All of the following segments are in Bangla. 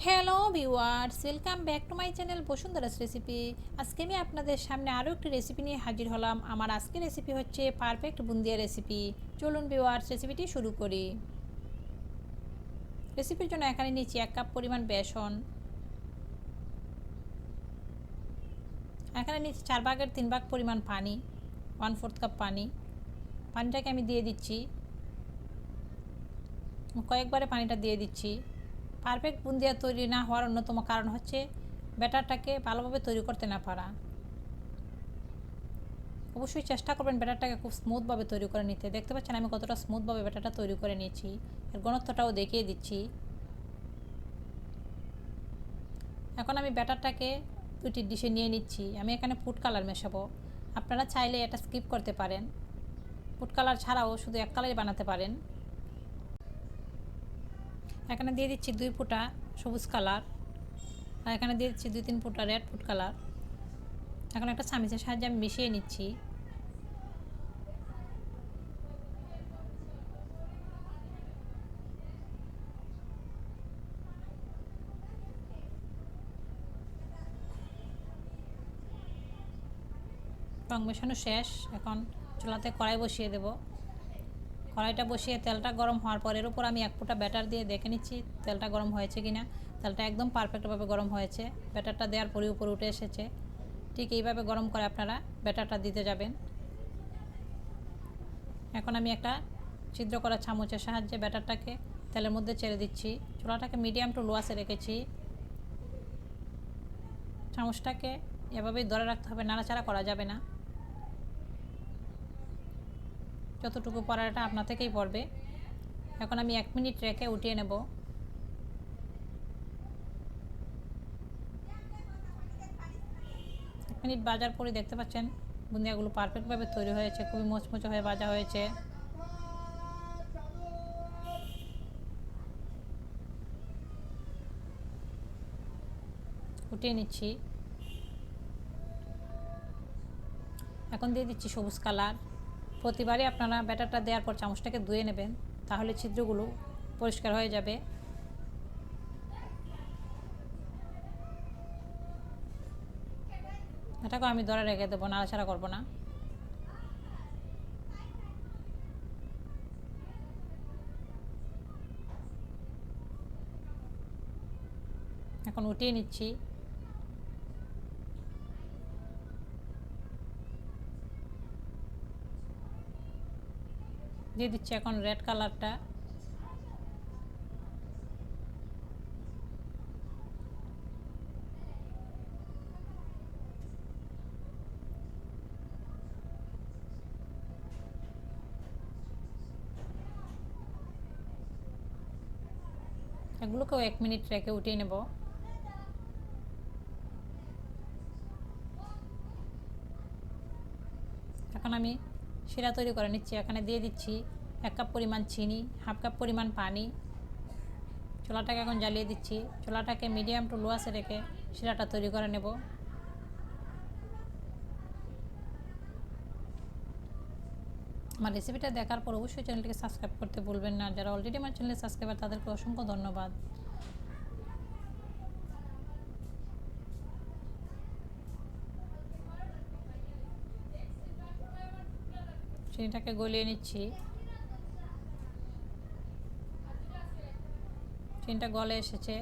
Hello viewers, welcome back to my channel Basundhara's recipe. আজকে আমি আপনাদের সামনে আরও একটি রেসিপি নিয়ে হাজির হলাম। আমার আজকের রেসিপি হচ্ছে পারফেক্ট বুন্দিয়া রেসিপি। চলুন ভিউয়ার্স, রেসিপিটি শুরু করি। রেসিপির জন্য এখানে নিচ্ছি 1 কাপ পরিমাণ বেসন। এখানে নিচ্ছি 4 ভাগের 3 ভাগ পরিমাণ পানি, 1/4 কাপ পানি। পানিটাকে আমি দিয়ে দিচ্ছি, কয়েকবারে পানিটা দিয়ে দিচ্ছি। পারফেক্ট বুন্দিয়া তৈরি না হওয়ার অন্যতম কারণ হচ্ছে ব্যাটারটাকে ভালোভাবে তৈরি করতে না পারা। অবশ্যই চেষ্টা করবেন ব্যাটারটাকে খুব স্মুথভাবে তৈরি করে নিতে। দেখতে পাচ্ছেন আমি কতটা স্মুথভাবে ব্যাটারটা তৈরি করে নিয়েছি। এর ঘনত্বটাও দেখিয়ে দিচ্ছি। এখন আমি ব্যাটারটাকে দুটি ডিশে নিয়ে নিচ্ছি। আমি এখানে ফুড কালার মেশাবো। আপনারা চাইলে এটা স্কিপ করতে পারেন। ফুড কালার ছাড়াও শুধু এক কালারই বানাতে পারেন। এখানে দিয়ে দিচ্ছি 2 ফোঁটা সবুজ কালার, আর এখানে দিয়ে দিচ্ছি 2-3 ফোঁটা রেড ফুড কালার। এখন একটা চামচের সাহায্যে আমি মিশিয়ে নিচ্ছি। রং মেশানো শেষ। এখন চুলাতে কড়াই বসিয়ে দেব। কড়াইটা বসিয়ে তেলটা গরম হওয়ার পর এর উপর আমি 1 ফোঁটা ব্যাটার দিয়ে দেখে নিচ্ছি তেলটা গরম হয়েছে কিনা। তেলটা একদম পারফেক্টভাবে গরম হয়েছে। ব্যাটারটা দেওয়ার পরে উপরে উঠে এসেছে। ঠিক এইভাবে গরম করে আপনারা ব্যাটারটা দিতে যাবেন। এখন আমি একটা ছিদ্র করা চামচের সাহায্যে ব্যাটারটাকে তেলের মধ্যে ছেড়ে দিচ্ছি। চুলাটাকে মিডিয়াম টু লো আঁচে রেখেছি। চামচটাকে এভাবেই ধরে রাখতে হবে, নাড়াচাড়া করা যাবে না। যতটুকু পড়াটা আপনা থেকেই পড়বে। এখন আমি 1 মিনিট রেখে উঠিয়ে নেব। 1 মিনিট ভাজার পরে দেখতে পাচ্ছেন বুন্দিয়াগুলো পারফেক্টভাবে তৈরি হয়েছে, খুবই মুচমুচে হয়ে ভাজা হয়েছে। উঠিয়ে নিচ্ছি। এখন দিয়ে দিচ্ছি সবুজ কালার। প্রতিবারই আপনারা ব্যাটারটা দেওয়ার পর চামচটাকে ধুয়ে নেবেন, তাহলে ছিদ্রগুলো পরিষ্কার হয়ে যাবে। এটাকেও আমি ধরে রেখে দেবো, নাড়াচাড়া করবো না। এখন উঠিয়ে নিচ্ছি। দিয়ে দিচ্ছি এখন রেড কালারটা। এগুলোকেও 1 মিনিট রেখে উঠিয়ে নেব। এখন আমি শিরা তৈরি করে নিচ্ছি। এখানে দিয়ে দিচ্ছি 1 কাপ পরিমাণ চিনি, 1/2 কাপ পরিমাণ পানি। চুলাটাকে এখন জ্বালিয়ে দিচ্ছি। চুলাটাকে মিডিয়াম টু লো আঁচে রেখে শিরাটা তৈরি করে নেব। আমার রেসিপিটা দেখার পর অবশ্যই চ্যানেলটিকে সাবস্ক্রাইব করতে ভুলবেন না। যারা অলরেডি আমার চ্যানেলে সাবস্ক্রাইবার তাদেরকে অসংখ্য ধন্যবাদ। চিনিটাকে গলিয়ে নিচ্ছি। চিনিটা গলে এসেছে।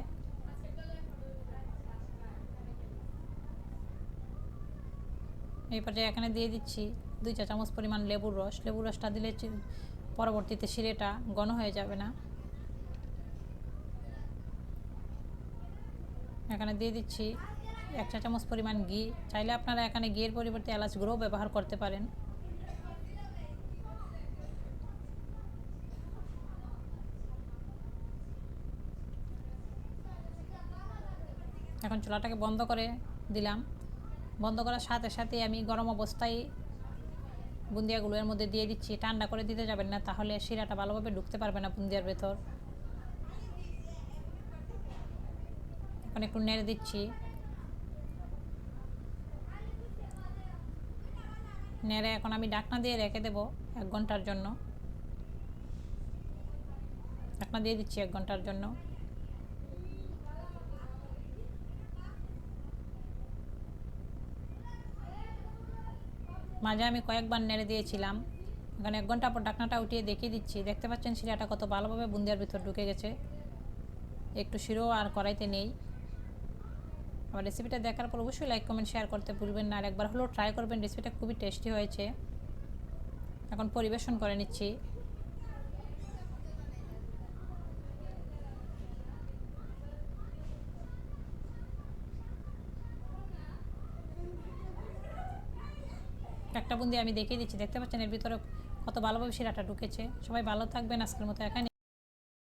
এই পর্যায়ে এখানে দিয়ে দিচ্ছি 2 চা চামচ পরিমাণ লেবুর রস। লেবুর রসটা দিলে পরবর্তীতে শিরেটা ঘন হয়ে যাবে না। এখানে দিয়ে দিচ্ছি 1 চা চামচ পরিমাণ ঘি। চাইলে আপনারা এখানে ঘিয়ের পরিবর্তে এলাচ গুঁড়ো ব্যবহার করতে পারেন। এখন চুলাটাকে বন্ধ করে দিলাম। বন্ধ করার সাথে সাথে আমি গরম অবস্থায় বুন্দিয়াগুলো এর মধ্যে দিয়ে দিচ্ছি। ঠান্ডা করে দিতে যাবেন না, তাহলে শিরাটা ভালোভাবে ঢুকতে পারবে না বুন্দিয়ার ভেতর। এখন একটু নেড়ে দিচ্ছি। নেড়ে এখন আমি ঢাকনা দিয়ে রেখে দেবো 1 ঘন্টার জন্য। ঢাকনা দিয়ে দিচ্ছি 1 ঘন্টার জন্য। মাঝে আমি কয়েকবার নেড়ে দিয়েছিলাম। এখন 1 ঘন্টা পর ঢাকনাটা উঠিয়ে দেখিয়ে দিচ্ছি। দেখতে পাচ্ছেন শিরাটা কত ভালোভাবে বুন্দিয়ার ভিতর ঢুকে গেছে, একটু শিরও আর কড়াইতে নেই। আমার রেসিপিটা দেখার পর অবশ্যই লাইক কমেন্ট শেয়ার করতে ভুলবেন না, আর একবার হলেও ট্রাই করবেন। রেসিপিটা খুবই টেস্টি হয়েছে। এখন পরিবেশন করে নিচ্ছি। একটা বুন্দি আমি দেখিয়ে দিচ্ছি, দেখতে পাচ্ছেন এর ভিতরে কত ভালোভাবে শিরাটা ঢুকেছে। সবাই ভালো থাকবেন, আজকের মতো এখানে।